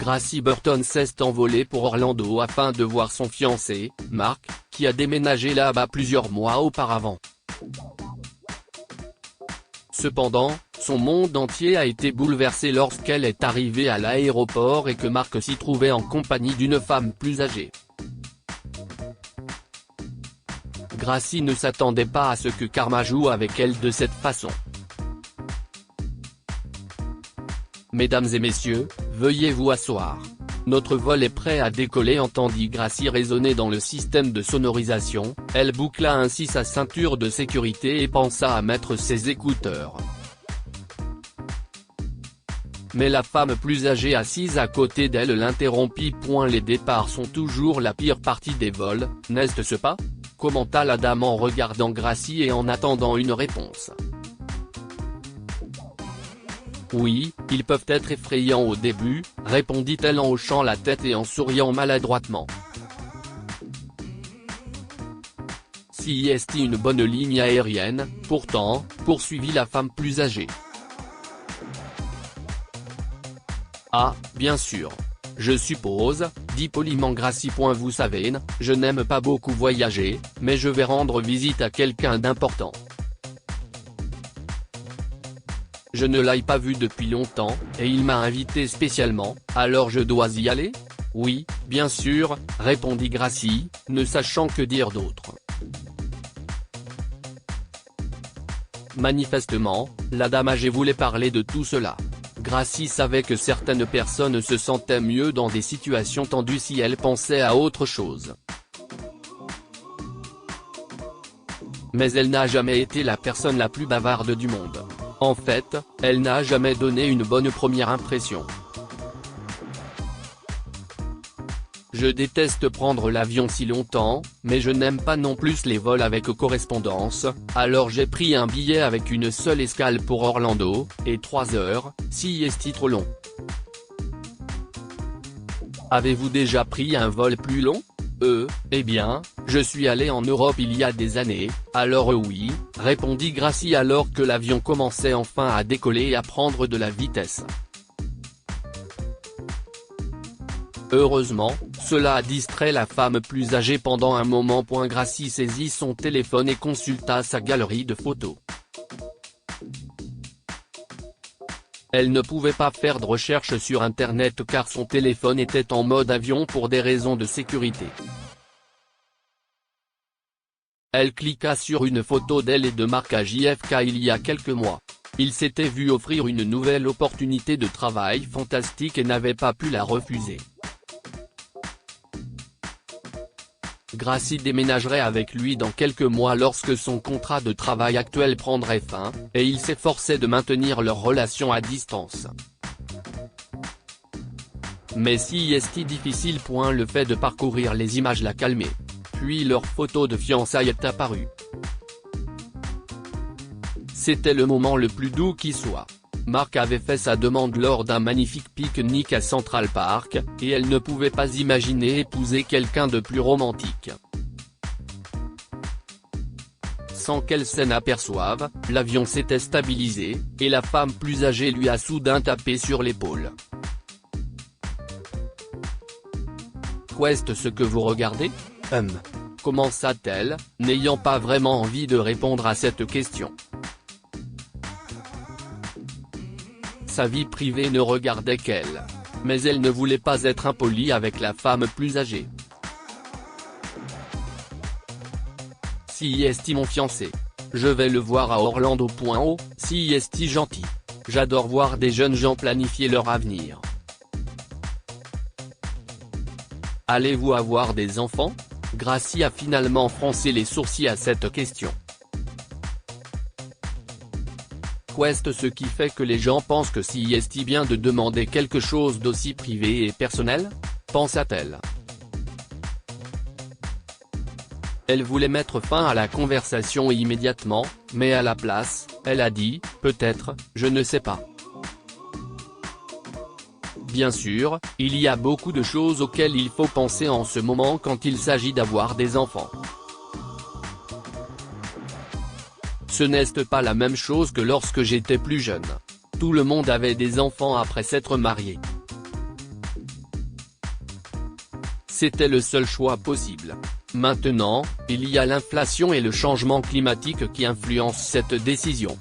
Gracie Burton s'est envolée pour Orlando afin de voir son fiancé, Mark, qui a déménagé là-bas plusieurs mois auparavant. Cependant, son monde entier a été bouleversé lorsqu'elle est arrivée à l'aéroport et que Mark s'y trouvait en compagnie d'une femme plus âgée. Gracie ne s'attendait pas à ce que Karma joue avec elle de cette façon. Mesdames et messieurs, veuillez vous asseoir. Notre vol est prêt à décoller, entendit Gracie résonner dans le système de sonorisation. Elle boucla ainsi sa ceinture de sécurité et pensa à mettre ses écouteurs. Mais la femme plus âgée assise à côté d'elle l'interrompit. Les départs sont toujours la pire partie des vols, n'est-ce pas ? Commenta la dame en regardant Gracie et en attendant une réponse. Oui, ils peuvent être effrayants au début, répondit-elle en hochant la tête et en souriant maladroitement. Si est une bonne ligne aérienne, pourtant, poursuivit la femme plus âgée. Ah, bien sûr. Je suppose, dit poliment Gracie. Vous savez, je n'aime pas beaucoup voyager, mais je vais rendre visite à quelqu'un d'important. Je ne l'ai pas vu depuis longtemps, et il m'a invité spécialement, alors je dois y aller ? Oui, bien sûr, répondit Gracie, ne sachant que dire d'autre. Manifestement, la dame âgée voulait parler de tout cela. Gracie savait que certaines personnes se sentaient mieux dans des situations tendues si elles pensaient à autre chose. Mais elle n'a jamais été la personne la plus bavarde du monde. En fait, elle n'a jamais donné une bonne première impression. Je déteste prendre l'avion si longtemps, mais je n'aime pas non plus les vols avec correspondance, alors j'ai pris un billet avec une seule escale pour Orlando, et 3 heures, si est trop long. Avez-vous déjà pris un vol plus long ? Eh bien, je suis allé en Europe il y a des années, alors oui, répondit Gracie alors que l'avion commençait enfin à décoller et à prendre de la vitesse. Heureusement, cela a distrait la femme plus âgée pendant un moment. Gracie saisit son téléphone et consulta sa galerie de photos. Elle ne pouvait pas faire de recherche sur internet car son téléphone était en mode avion pour des raisons de sécurité. Elle cliqua sur une photo d'elle et de Mark à JFK il y a quelques mois. Il s'était vu offrir une nouvelle opportunité de travail fantastique et n'avait pas pu la refuser. Gracie déménagerait avec lui dans quelques mois lorsque son contrat de travail actuel prendrait fin, et il s'efforçait de maintenir leur relation à distance. Mais si est difficile. Le fait de parcourir les images l'a calmé. Puis leur photo de fiançailles est apparue. C'était le moment le plus doux qui soit. Mark avait fait sa demande lors d'un magnifique pique-nique à Central Park, et elle ne pouvait pas imaginer épouser quelqu'un de plus romantique. Sans qu'elle s'en aperçoive, l'avion s'était stabilisé, et la femme plus âgée lui a soudain tapé sur l'épaule. Qu'est-ce que vous regardez ? Commença-t-elle, n'ayant pas vraiment envie de répondre à cette question. Sa vie privée ne regardait qu'elle. Mais elle ne voulait pas être impolie avec la femme plus âgée. Si est mon fiancé. Je vais le voir à Orlando. Si est gentil. J'adore voir des jeunes gens planifier leur avenir. Allez-vous avoir des enfants ? Gracie a finalement froncé les sourcils à cette question. Qu'est-ce qui fait que les gens pensent que si est bien de demander quelque chose d'aussi privé et personnel ? Pensa-t-elle. Elle voulait mettre fin à la conversation immédiatement, mais à la place, elle a dit, peut-être, je ne sais pas. Bien sûr, il y a beaucoup de choses auxquelles il faut penser en ce moment quand il s'agit d'avoir des enfants. Ce n'est pas la même chose que lorsque j'étais plus jeune. Tout le monde avait des enfants après s'être marié. c'était le seul choix possible. Maintenant, il y a l'inflation et le changement climatique qui influencent cette décision.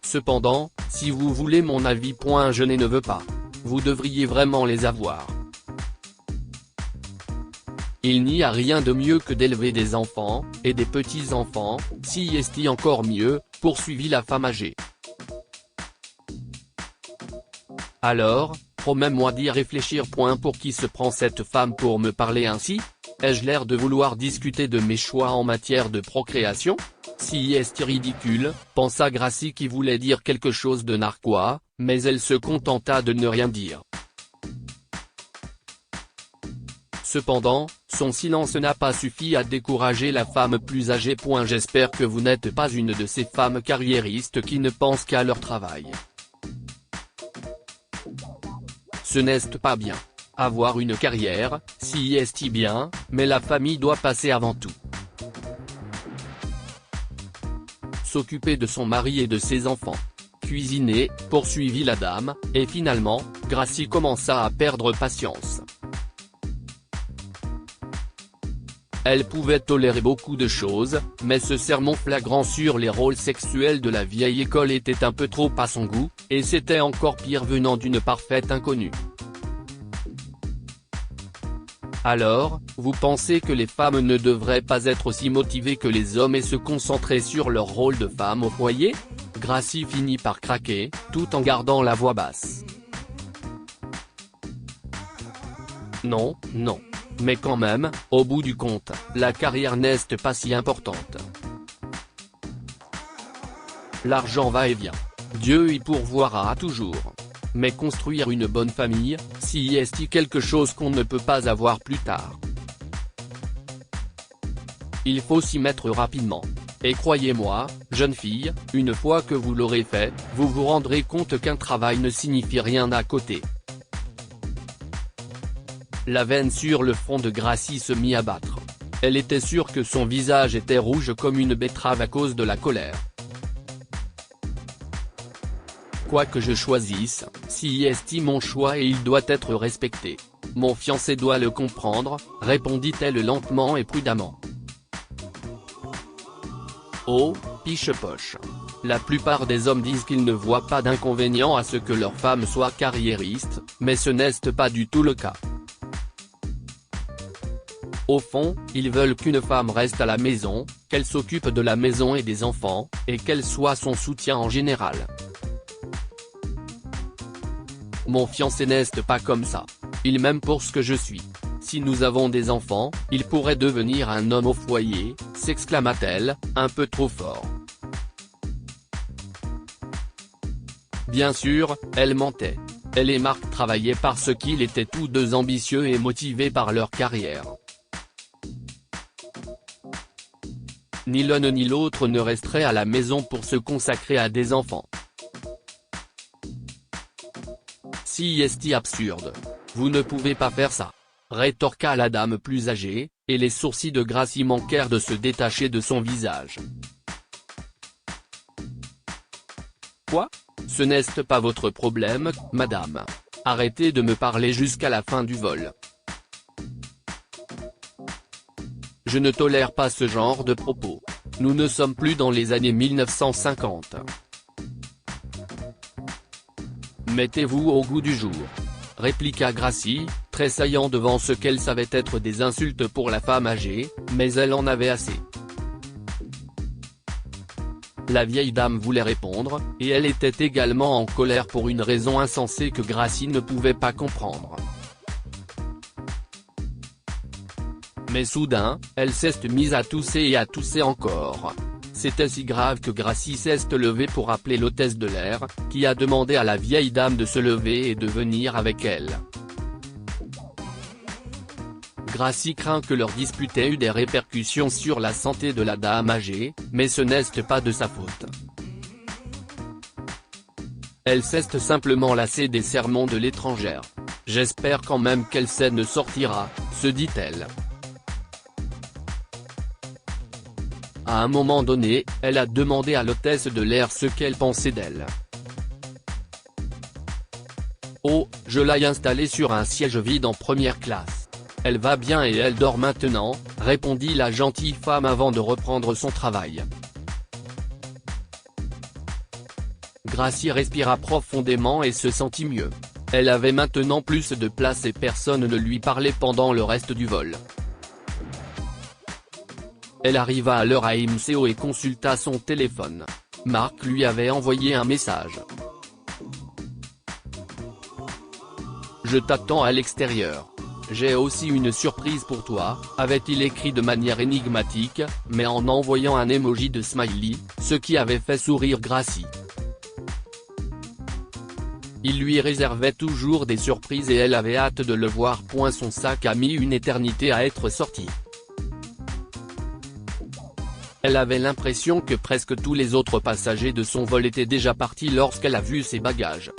Cependant, si vous voulez mon avis, je ne veux pas. Vous devriez vraiment les avoir. Il n'y a rien de mieux que d'élever des enfants, et des petits-enfants, si est encore mieux, poursuivit la femme âgée. Alors, promets-moi d'y réfléchir. Pour qui se prend cette femme pour me parler ainsi? Ai-je l'air de vouloir discuter de mes choix en matière de procréation? Si est ridicule, pensa Gracie qui voulait dire quelque chose de narquois, mais elle se contenta de ne rien dire. Cependant, son silence n'a pas suffi à décourager la femme plus âgée. J'espère que vous n'êtes pas une de ces femmes carriéristes qui ne pensent qu'à leur travail. Ce n'est pas bien. Avoir une carrière, si est bien, mais la famille doit passer avant tout. S'occuper de son mari et de ses enfants. Cuisiner, poursuivit la dame, et finalement, Gracie commença à perdre patience. Elle pouvait tolérer beaucoup de choses, mais ce sermon flagrant sur les rôles sexuels de la vieille école était un peu trop à son goût, et c'était encore pire venant d'une parfaite inconnue. Alors, vous pensez que les femmes ne devraient pas être aussi motivées que les hommes et se concentrer sur leur rôle de femme au foyer? Gracie finit par craquer, tout en gardant la voix basse. Non, non. Mais quand même, au bout du compte, la carrière n'est pas si importante. L'argent va et vient. Dieu y pourvoira toujours. Mais construire une bonne famille, si est quelque chose qu'on ne peut pas avoir plus tard. Il faut s'y mettre rapidement. Et croyez-moi, jeune fille, une fois que vous l'aurez fait, vous vous rendrez compte qu'un travail ne signifie rien à côté. La veine sur le front de Gracie se mit à battre. Elle était sûre que son visage était rouge comme une betterave à cause de la colère. Quoi que je choisisse, si est mon choix et il doit être respecté. Mon fiancé doit le comprendre, répondit-elle lentement et prudemment. Oh, piche-poche. La plupart des hommes disent qu'ils ne voient pas d'inconvénient à ce que leur femme soit carriériste, mais ce n'est pas du tout le cas. Au fond, ils veulent qu'une femme reste à la maison, qu'elle s'occupe de la maison et des enfants, et qu'elle soit son soutien en général. Mon fiancé n'est pas comme ça. Il m'aime pour ce que je suis. Si nous avons des enfants, il pourrait devenir un homme au foyer, s'exclama-t-elle, un peu trop fort. Bien sûr, elle mentait. Elle et Marc travaillaient parce qu'ils étaient tous deux ambitieux et motivés par leur carrière. Ni l'un ni l'autre ne resterait à la maison pour se consacrer à des enfants. Si est absurde. Vous ne pouvez pas faire ça. Rétorqua la dame plus âgée, et les sourcils de Gracie manquèrent de se détacher de son visage. Quoi? Ce n'est pas votre problème, madame. Arrêtez de me parler jusqu'à la fin du vol. Je ne tolère pas ce genre de propos. Nous ne sommes plus dans les années 1950. Mettez-vous au goût du jour. Répliqua Gracie, tressaillant devant ce qu'elle savait être des insultes pour la femme âgée, mais elle en avait assez. La vieille dame voulait répondre, et elle était également en colère pour une raison insensée que Gracie ne pouvait pas comprendre. Mais soudain, elle s'est mise à tousser et à tousser encore. C'était si grave que Gracie s'est levée pour appeler l'hôtesse de l'air, qui a demandé à la vieille dame de se lever et de venir avec elle. Gracie craint que leur dispute ait eu des répercussions sur la santé de la dame âgée, mais ce n'est pas de sa faute. Elle s'est simplement lassée des sermons de l'étrangère. J'espère quand même qu'elle ne sortira, se dit-elle. À un moment donné, elle a demandé à l'hôtesse de l'air ce qu'elle pensait d'elle. Oh, Je l'ai installée sur un siège vide en première classe. Elle va bien et elle dort maintenant, répondit la gentille femme avant de reprendre son travail. Gracie respira profondément et se sentit mieux. Elle avait maintenant plus de place et personne ne lui parlait pendant le reste du vol. Elle arriva à l'heure à IMCO et consulta son téléphone. Marc lui avait envoyé un message. « Je t'attends à l'extérieur. J'ai aussi une surprise pour toi », avait-il écrit de manière énigmatique, mais en envoyant un emoji de smiley, ce qui avait fait sourire Gracie. Il lui réservait toujours des surprises et elle avait hâte de le voir. Son sac a mis une éternité à être sorti. Elle avait l'impression que presque tous les autres passagers de son vol étaient déjà partis lorsqu'elle a vu ses bagages.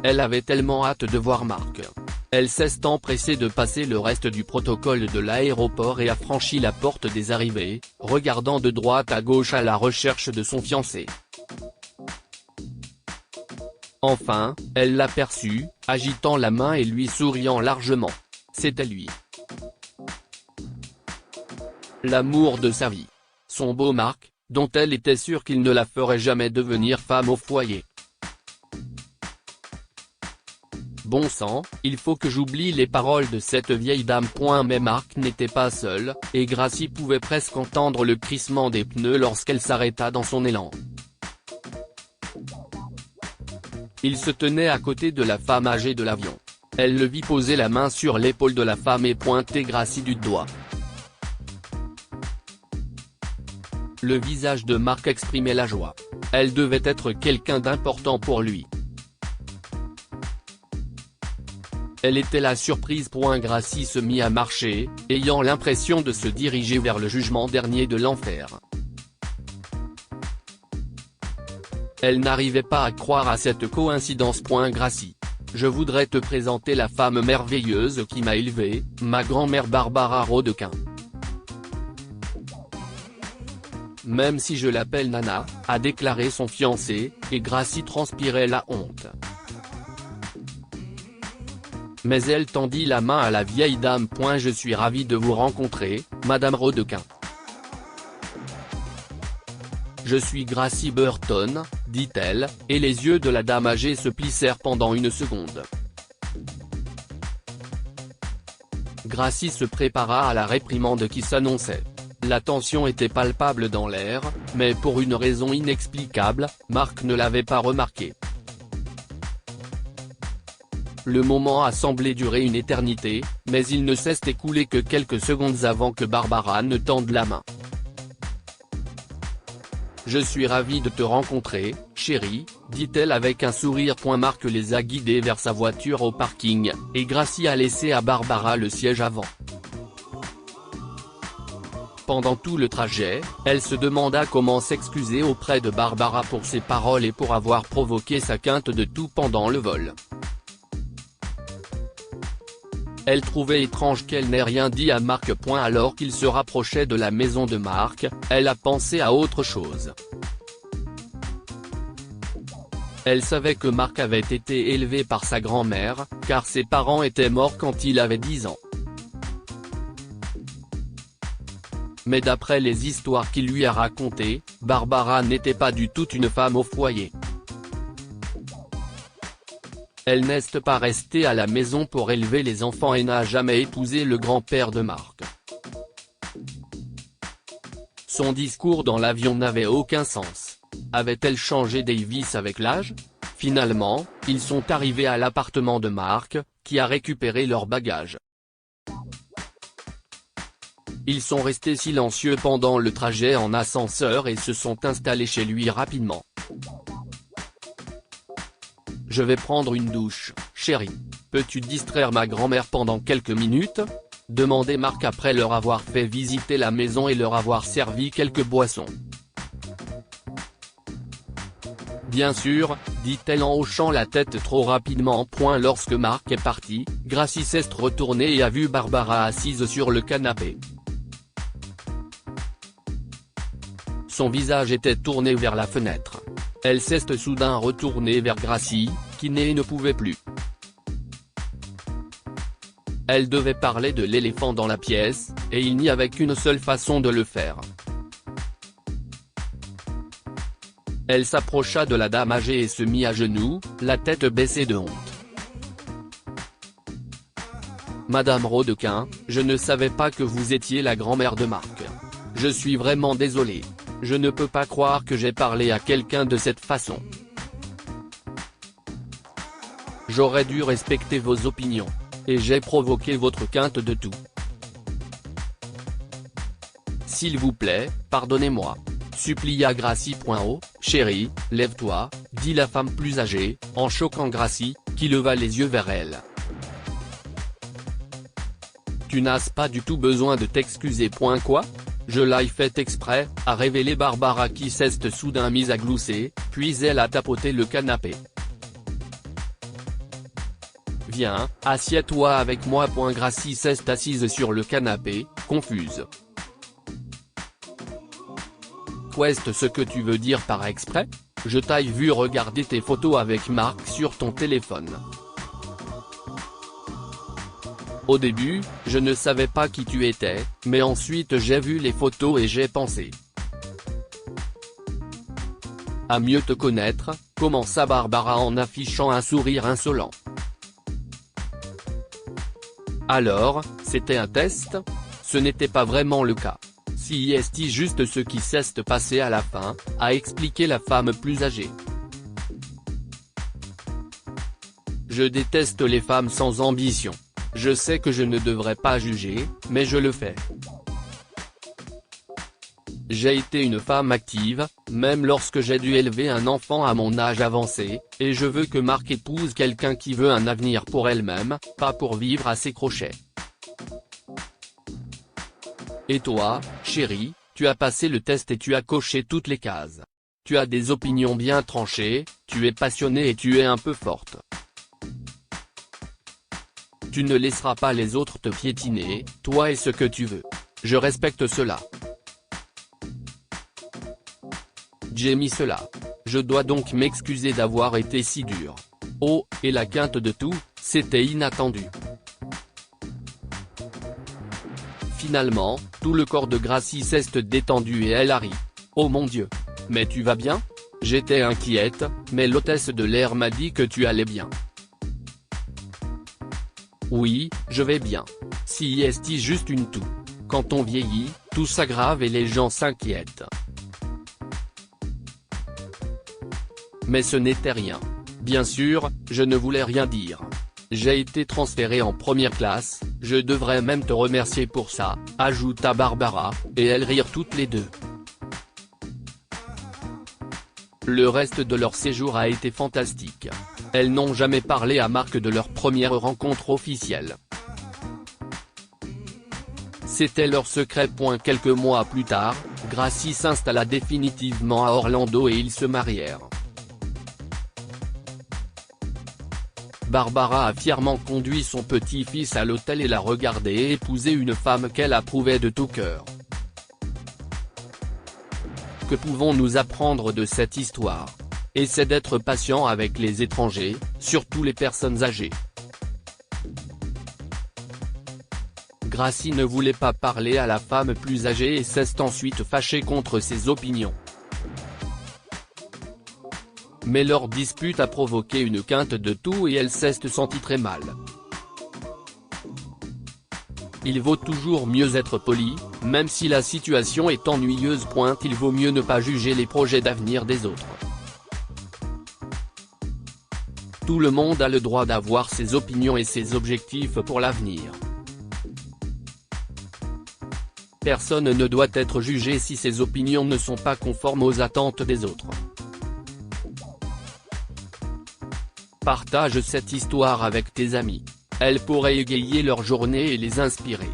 Elle avait tellement hâte de voir Marc. Elle s'est empressée de passer le reste du protocole de l'aéroport et a franchi la porte des arrivées, regardant de droite à gauche à la recherche de son fiancé. Enfin, elle l'aperçut, agitant la main et lui souriant largement. C'était lui. L'amour de sa vie. Son beau Marc, dont elle était sûre qu'il ne la ferait jamais devenir femme au foyer. Bon sang, il faut que j'oublie les paroles de cette vieille dame. Mais Marc n'était pas seul, et Gracie pouvait presque entendre le crissement des pneus lorsqu'elle s'arrêta dans son élan. Il se tenait à côté de la femme âgée de l'avion. Elle le vit poser la main sur l'épaule de la femme et pointer Gracie du doigt. Le visage de Marc exprimait la joie. Elle devait être quelqu'un d'important pour lui. Elle était la surprise. Gracie se mit à marcher, ayant l'impression de se diriger vers le jugement dernier de l'enfer. Elle n'arrivait pas à croire à cette coïncidence. Gracie. Je voudrais te présenter la femme merveilleuse qui m'a élevée, ma grand-mère Barbara Rodequin. Même si je l'appelle Nana, a déclaré son fiancé, et Gracie transpirait la honte. Mais elle tendit la main à la vieille dame. Je suis ravie de vous rencontrer, Madame Rodequin. Je suis Gracie Burton, dit-elle, et les yeux de la dame âgée se plissèrent pendant une seconde. Gracie se prépara à la réprimande qui s'annonçait. La tension était palpable dans l'air, mais pour une raison inexplicable, Marc ne l'avait pas remarqué. Le moment a semblé durer une éternité, mais il ne s'est écoulé que quelques secondes avant que Barbara ne tende la main. Je suis ravie de te rencontrer, chérie, dit-elle avec un sourire. Marc les a guidés vers sa voiture au parking, et Gracie a laissé à Barbara le siège avant. Pendant tout le trajet, elle se demanda comment s'excuser auprès de Barbara pour ses paroles et pour avoir provoqué sa quinte de tout pendant le vol. Elle trouvait étrange qu'elle n'ait rien dit à Marc. Alors qu'il se rapprochait de la maison de Marc, elle a pensé à autre chose. Elle savait que Marc avait été élevé par sa grand-mère, car ses parents étaient morts quand il avait 10 ans. Mais d'après les histoires qu'il lui a racontées, Barbara n'était pas du tout une femme au foyer. Elle n'est pas restée à la maison pour élever les enfants et n'a jamais épousé le grand-père de Marc. Son discours dans l'avion n'avait aucun sens. Avait-elle changé Davis avec l'âge? Finalement, ils sont arrivés à l'appartement de Marc, qui a récupéré leurs bagages. Ils sont restés silencieux pendant le trajet en ascenseur et se sont installés chez lui rapidement. Je vais prendre une douche, chérie. Peux-tu distraire ma grand-mère pendant quelques minutes? Demandait Marc après leur avoir fait visiter la maison et leur avoir servi quelques boissons. Bien sûr, dit-elle en hochant la tête trop rapidement. Lorsque Marc est parti, Gracie s'est retournée et a vu Barbara assise sur le canapé. Son visage était tourné vers la fenêtre. Elle s'est soudain retournée vers Gracie, qui ne pouvait plus. Elle devait parler de l'éléphant dans la pièce, et il n'y avait qu'une seule façon de le faire. Elle s'approcha de la dame âgée et se mit à genoux, la tête baissée de honte. Madame Rodequin, je ne savais pas que vous étiez la grand-mère de Marc. Je suis vraiment désolé. Je ne peux pas croire que j'ai parlé à quelqu'un de cette façon. J'aurais dû respecter vos opinions. Et j'ai provoqué votre quinte de tout. S'il vous plaît, pardonnez-moi. Supplia Gracie. Oh, chérie, lève-toi, dit la femme plus âgée, en choquant Gracie, qui leva les yeux vers elle. Tu n'as pas du tout besoin de t'excuser. Quoi ? Je l'ai fait exprès, a révélé Barbara qui s'est soudain mise à glousser, puis elle a tapoté le canapé. Viens, assieds-toi avec moi. Gracie s'est assise sur le canapé, confuse. Qu'est-ce ce que tu veux dire par exprès ? Je t'ai vu regarder tes photos avec Marc sur ton téléphone. Au début, je ne savais pas qui tu étais, mais ensuite j'ai vu les photos et j'ai pensé. À mieux te connaître, commença Barbara en affichant un sourire insolent. Alors, c'était un test ? Ce n'était pas vraiment le cas. Si est juste ce qui s'est passé à la fin, a expliqué la femme plus âgée. Je déteste les femmes sans ambition. Je sais que je ne devrais pas juger, mais je le fais. J'ai été une femme active, même lorsque j'ai dû élever un enfant à mon âge avancé, et je veux que Marc épouse quelqu'un qui veut un avenir pour elle-même, pas pour vivre à ses crochets. Et toi, chérie, tu as passé le test et tu as coché toutes les cases. Tu as des opinions bien tranchées, tu es passionnée et tu es un peu forte. Tu ne laisseras pas les autres te piétiner, toi et ce que tu veux. Je respecte cela. J'ai mis cela. Je dois donc m'excuser d'avoir été si dur. Oh, et la quinte de tout, c'était inattendu. Finalement, tout le corps de Gracie s'est détendu et elle a ri. Oh mon Dieu. Mais tu vas bien ? J'étais inquiète, mais l'hôtesse de l'air m'a dit que tu allais bien. Oui, je vais bien. Si est juste une toux. Quand on vieillit, tout s'aggrave et les gens s'inquiètent. Mais ce n'était rien. Bien sûr, je ne voulais rien dire. J'ai été transférée en première classe, je devrais même te remercier pour ça, ajouta Barbara, et elles rirent toutes les deux. Le reste de leur séjour a été fantastique. Elles n'ont jamais parlé à Marc de leur première rencontre officielle. C'était leur secret. Quelques mois plus tard, Gracie s'installa définitivement à Orlando et ils se marièrent. Barbara a fièrement conduit son petit-fils à l'hôtel et l'a regardé épouser une femme qu'elle approuvait de tout cœur. Que pouvons-nous apprendre de cette histoire ? Essaie d'être patient avec les étrangers, surtout les personnes âgées. Gracie ne voulait pas parler à la femme plus âgée et s'est ensuite fâchée contre ses opinions. Mais leur dispute a provoqué une quinte de tout et elle s'est sentie très mal. Il vaut toujours mieux être poli, même si la situation est ennuyeuse. Il vaut mieux ne pas juger les projets d'avenir des autres. Tout le monde a le droit d'avoir ses opinions et ses objectifs pour l'avenir. Personne ne doit être jugé si ses opinions ne sont pas conformes aux attentes des autres. Partage cette histoire avec tes amis. Elle pourrait égayer leur journée et les inspirer.